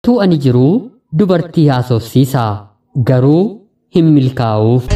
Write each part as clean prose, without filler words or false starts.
Utuu ani jiruu dubartii haasofsiisa garuu hin milkaa'uuf.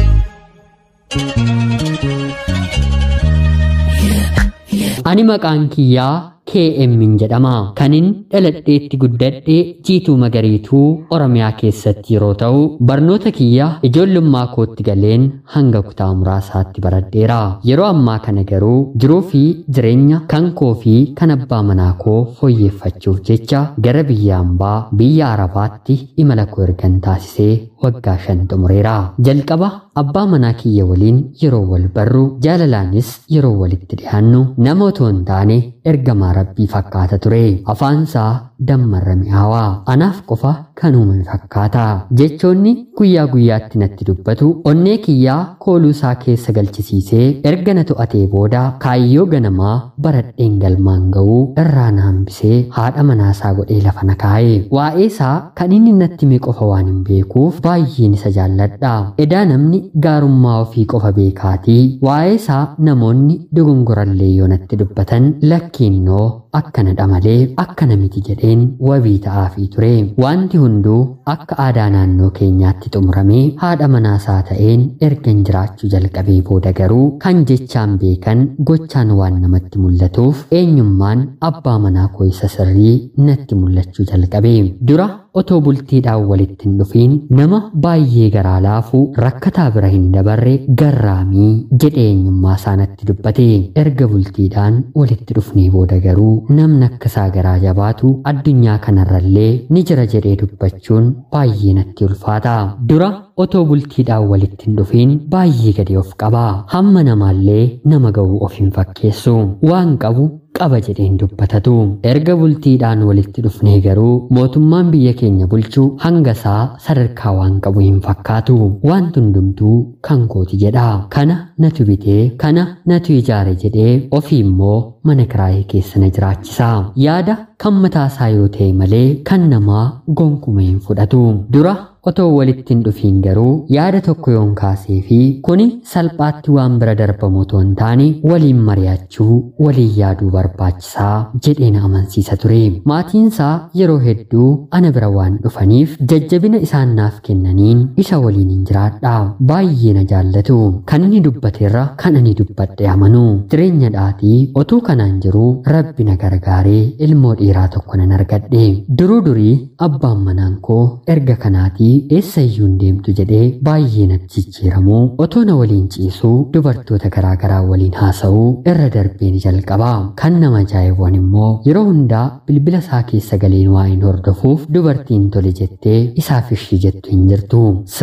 Ani maqaan kiyyaa KM jedhama. Kanin dhaladheetti guddadhe Jiituu Magariituu Oromiyaa keessatti yeroo ta'u barnoota kiyya ijoollummaa kootti galeen hanga kutaa muraasaatti baradheera. Yeroo ammaa kana garuu jiruu fi jireenya kan koo fi kan abbaa manaa koo fooyyeffachuuf jecha gara biyya ambaa biyya Arabaatti imala koo ergan taasisee waggaa 5 xumureera. Jalqaba abbaa manaa kiyya waliin yeroo wal barru jaalalaanis yeroo walitti dhiyaannu nama otoo hin taane ergamaa Rabbii fakkaata ture. Afaansaa dammarra mi'aawaa. Anaaf qofa kan uumame fakkaata. Jechoonni guyyaa guyyaatti natti dubbatu onnee kiyyaa kooluusaa keessa galchisiisee erga na to'atee booda kaayyoo ganamaa baradheen galmaan ga'uu irraa na hambisee haadha manaasaa godhee lafa na kaa'e. Waa'ee isaa kan inni natti hime qofa waan hin beekuuf baay'een isa jaalladha. Edaa namni gaarummaa ofii qofa beekaatii waa'ee isaa namoonni dogongorallee yoo natti dubbatan lakkiinnoo akkanadha malee akkana miti jedheen wabii ta'aafii ture. Wanti hunduu akka aadaa naannoo keenyaatti xumuramee haadha manaasaa ta'een ergan jiraachuu jalqabee booda garuu kan jechaan beekan gochaan waan namatti mul'atuuf eenyummaan abbaa manaa koo isa sirrii natti mul'achuu jalqabe. Dura otoo bultiidhaan walitti hin dhufiin nama baay'ee garaa laafuu rakkataa bira hin dabarre garraamii jedhee eenyummaa isaa natti dubbate. Erga bultiidhaan walitti dhufnee booda garuu namni akka isaa garaa jabaatu addunyaa kanarrallee ni jira jedhee dubbachuun baay'ee natti ulfaata. Dura otoo bultiidhaan walitti hin dhufiin baay'ee gadi of qaba. Hamma namaallee nama ga'u of hin fakkeessu. Waan qabu qaba jedheen dubbatatu. Erga bultiidhaan walitti dhufnee garuu mootummaan biyya keenya bulchuu hanga isaa sadarkaa waan qabu hin fakkaatu. Wanti hundumtuu kan kooti jedha. Kana natu bitee kana natu ijaare jedhee ofii immoo mana kiraayee keessa na jiraachisa. Yaada kan mataasaa yoo ta'e malee kan namaa gonkuma hin fudhatu. Dura otoo walitti hin dhufiin garuu yaada tokko yoon kaasee fi kuni salphaatti waan bira darbamu otoo hin taane waliin mari'achuu waliin yaaduu barbaachisaa jedhee na amansiisa ture. Maatiinsaa yeroo hedduu ana bira waan dhufaniif jajjabina isaan naaf kennaniin isa waliin hin jiraadha. Baay'ee na jaallatu. Kan inni dubbateerra kan ani dubbadhe amanu. Jireenya dhaatii otuu kanaan jiru Rabbi na gargaaree ilmoo dhiiraa tokko nan argadhe. Durii abbaan manaan koo erga kanaatii eessayyuu hin deemtu jedhee baay'ee natti jijjiiramu. Otoo na waliin ciisuu dubartoota garaagaraa waliin haasa'uu irra darbeen jalqaba. Kan nama ajaa'ibuun immoo yeroo hundaa bilbila isaa keessa galeen waa hin hordofuuf dubartiin tole jettee isaaf ishii jettu hin jirtu.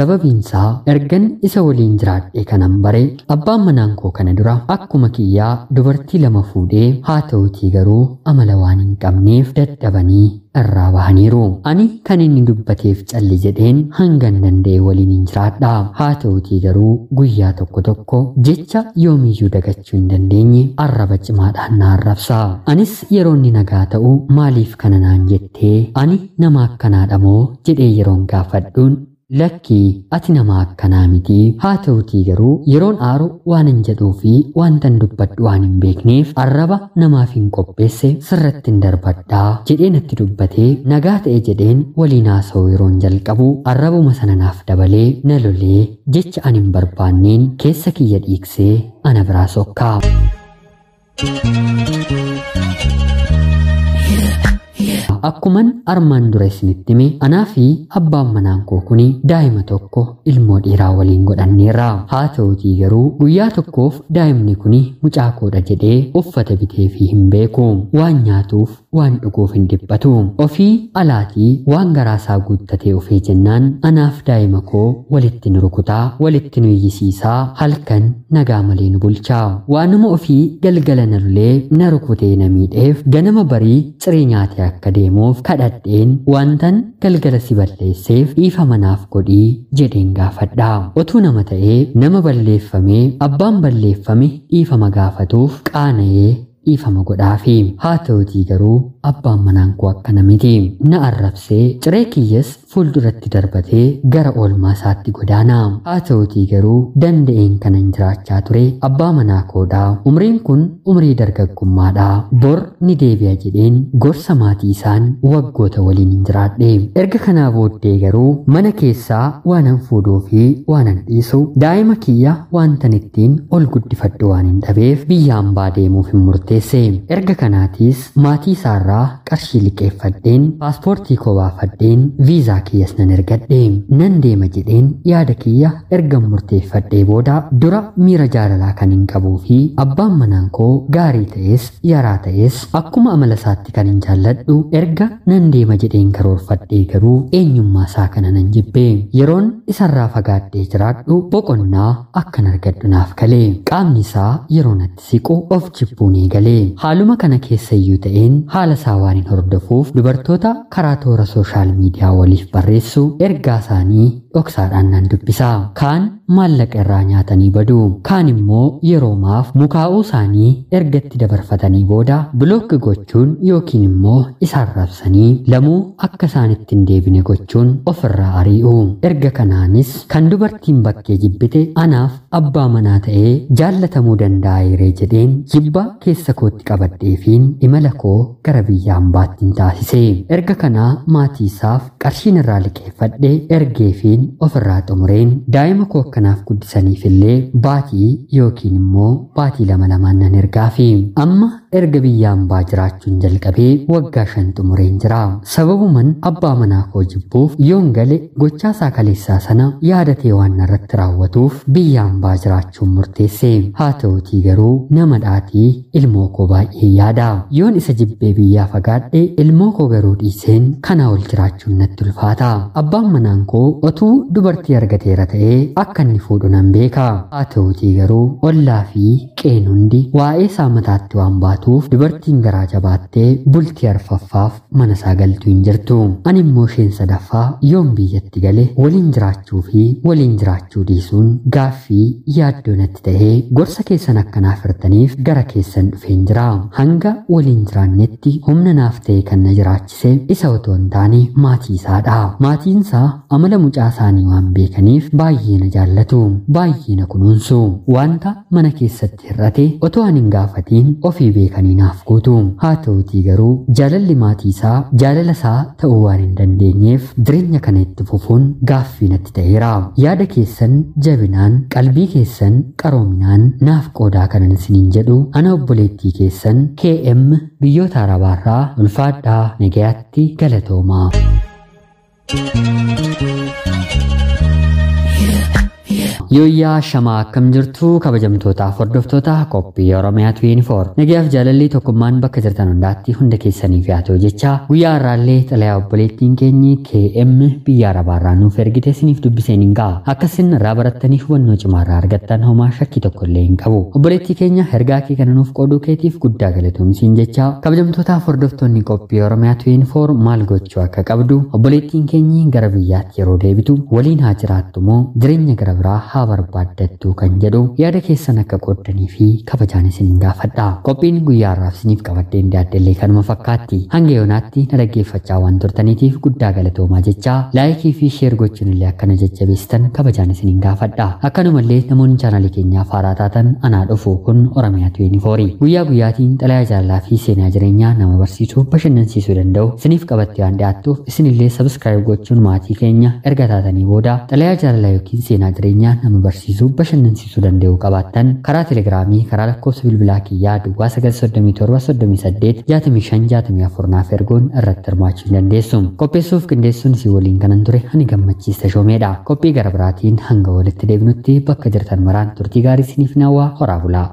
Sababiinsaa ergan isa waliin jiraadhe kanan bare abbaan manaan koo kana dura akkuma kiyyaa dubartii 2 fuudhee haa ta'utii garuu amala waan hin qabneef dadhabanii irraa bahaniiru. Ani kan inni dubbateef calli jedheen hangan danda'e waliin hin jiraadha. Haa ta'utii garuu guyyaa tokko jecha yoomiyyuu dagachuu hin dandeenye arraba cimaadhaan na arrabsa. Anis yeroo inni nagaa ta'u maaliif kana naan jettee ani nama akkanaadha moo jedhee yeroon gaafadhuun lakkii ati nama akkanaa miti. Haa ta'utii garuu yeroon aaru waan hin jedhuu fi wantan dubbadhu waan hin beekneef arraba namaaf hin qopheesse sirratti hin darbadhaa jedhee natti dubbatee nagaa ta'e jedheen waliin haasa'uu yeroon jalqabu arrabuma sana naaf dabalee na lolee jecha ani hin barbaanneen keessa kiyya dhiiksee ana biraa sokkaa. Akkuman armaan dura isinitti hime anaa fi abbaan manaan koo kuni daa'ima tokko ilmoo dhiiraa waliin godhanneerra. Haa ta'utii garuu guyyaa tokkoof daa'imni kuni mucaa koodha jedhee uffata bitee fi hin beeku. Waan nyaatuuf waan dhuguuf hin dhiphatu. Ofii alaatii waan garaasaa guuttatee ofee jennaan anaaf daa'ima koo walitti nu rukutaa walitti nu iyyisiisaa halkan nagaa malee nu bulchaa. Waanuma ofii galgala na lulee na rukutee na miidheef ganama barii ciree nyaatee akka deemuuf kadhadheen wantan galgala si balleesseef dhiifama naaf godhii jedheen gaafadha. Otuu nama ta'ee nama balleeffamee abbaan balleeffame dhiifama gaafatuuf qaana'ee dhiifama godhaafi. Haa ta'utii garuu abbaan manaan koo akkana miti. Na arrabsee ciree kiyyas fuulduratti darbatee gara oolmaa isaatti godaana. Haa ta'utii garuu danda'een kanan jiraachaa ture abbaa manaa koodha. Umriin kun umrii dargaggummaadha. Bor ni deebi'a jedheen gorsa maatii isaan waggoota waliin hin jiraadhe. Erga kanaa booddee garuu mana keessaa waanan fuudhuu fi waanan dhiisu daa'ima kiyya waantan ittiin ol guddifadhu waan hin dhabeef biyya hambaa deemuuf hin murteesse. Erga kanaatiis maatii isaarraa qarshii liqeeffadheen paaspoortii koo baafadheen viizaa kiyyas nan ergadhe. Nan deema jedheen yaada kiyya erga murteeffadhee booda dura miira jaalalaa kan hin qabuu fi abbaan manaa koo gaarii ta'es yaraa ta'es akkuma amala isaatti kan hin jaalladhu erga nan deema jedheen karoorfadhee garuu eenyummaa isaa kana nan jibbe. Yeroon isarraa fagaadhee jiraadhu boqonnaa akkan argadhu naaf galee qaamni isaa yeroo natti siqu of jibbuun eegalee. Haaluma kana keessa iyyuu ta'een haala isaa waan hin hordofuuf dubartoota karaa toora sooshaal miidiyaa waliif barreessu ergaa isaanii dhoksaadhaan nan dubbisa. Kaan maallaqa irraa nyaatanii badu. Kaan immoo yeroomaaf mukaa'uu isaanii ergatti dabarfatanii booda bilookki gochuun yookiin immoo isaan rabsanii lamuu akka isaan ittiin deebine gochuun ofirraa ari'u. Erga kanaanis kan dubartiin bakkee jibbite anaaf abbaa manaa ta'ee jaallatamuu danda'eeree jedheen jibba keessa kootti qabadheefiin imala koo gara biyya hambaattiin taasise. Erga kanaa maatii isaaf qarshiin irraa liqeeffadhe ergeefiin ofirraa xumureen daa'ima koo akkanaaf guddisaniifillee baatii yookiin immoo baatii lama nan ergaafi. Amma erga biyya hambaa jiraachuun jalqabee waggaa 5 xumureen jira. Sababuman abbaa manaa koo jibbuuf yoon gale gochaa isaa kaleessaa sana yaadatee waan narratti raawwatuuf biyya hambaa jiraachuun murteesse. Haa ta'utii garuu nama dhaatii ilmoo koo baay'ee yaada. Yoon isa jibbee biyyaa fagaadhe ilmoo koo garuu dhiiseen kanaa ol jiraachuun natti ulfaata. Abbaan manaa koo otuu dubartii argateera ta'ee akka inni fuudhu nan beeka. Haa ta'utii garuu ollaa fi qeen hundi waa'ee isaa mataatti waan baatuuf dubartiin garaa jabaattee bultii arfaffaaf mana isaa galtu hin jirtu. Ani immoo isheen sadaffaa yoon biyyatti gale waliin jiraachuu fi waliin jiraachuu dhiisuun gaaffii yaaddoo natti ta'ee gorsa keessan akkanaaf hirtaniif gara keessan dhufeen jira. Hanga waliin jiraannetti humna naaf ta'e kan na jiraachise isa otoo hin taane maatii isaadha. Maatiin isaa amala mucaa isaanii waan beekaniif baay'ee na jaallatu, baay'ee na kunuunsu. Wanta mana keessatti hir'ate otoo ani hin gaafatiin ofii beekanii naaf guutu. Haa ta'utii garuu jaalalli maatii isaa jaalala isaa ta'uu waan hin dandeenyeef jireenya kana itti fufuun gaaffii natti ta'eera. Yaada keessan jabinaan qalbii keessan qaroominaan naaf qoodaa kanan isiniin jedhu ana obboleettii keessan KM biyyoota Arabaarraa ulfaadhaa nagayaatti galatoomaa. Yooyyaa shamaa akkam jirtu kabajamtootaaf hordoftoota qophii Oromiyaa 24 nagayaaf jaalalli tokkummaan bakka jirtan hundaatti hunda keessaniif yaa ta'u jecha guyyaa har'aallee xalayaa obboleettiin keenyi KM biyya Arabaarraa nuuf ergite isiniif dubbiseen hin ga'a. Akkasin irraa barattanii hubannoo cimaarraa argattan homaa shakkii tokkollee hin qabu. Obboleettii keenya ergaa kee kana nuuf qooduu keetiif guddaa galatoomsiin jecha kabajamtootaaf hordoftoonni qophii Oromiyaa 24 maal gochuu akka qabdu obboleettiin keenyi gara biyyaatti yeroo deebitu waliin haa jiraattu moo jireenya gara biraa haa barbaaddattu kan jedhu yaada keessan akka qooddanii fi kabajaan isin gaafadha. Qophiin guyyaa har'aaf isiniif qabadhee dhiyaadhellee kanuma fakkaatti. Hanga yoonaatti na dhaggeeffachaa waan turtaniitiif guddaa galatoomaa jecha laayikii fi sheer gochuun illee akkana jajjabeessitan kabajaan isin gaafadha. Akkanumallee namoonni chaanalii keenyaaf haaraa taatan anaa dhufu kun Oromiyaa 24 guyyaa guyyaatiin xalayaa jaalalaa fi seenaa jireenyaa nama barsiisuu bashannansiisuu danda'u isiniif qabattee waan dhiyaattuuf isinillee sabskiraayib gochuun maatii keenya erga taatanii booda xalayaa jaalalaa yookiin seenaa jireenyaa nama barsiisuu bashannansiisuu danda'u qabaattan karaa telegiraamii karaa lakkoofsa bilbilaa kiyyaa duwwaa 937 naaf erguun irratti hirmaachuu dandeessu. Qopheessuuf qindeessuun si waliin kanan ture ani gammachiista shoomeedha. Qophii gara biraatiin hanga walitti deebinutti bakka jirtan maraan turtii gaarii isiniif hawwaa horaa bulaa.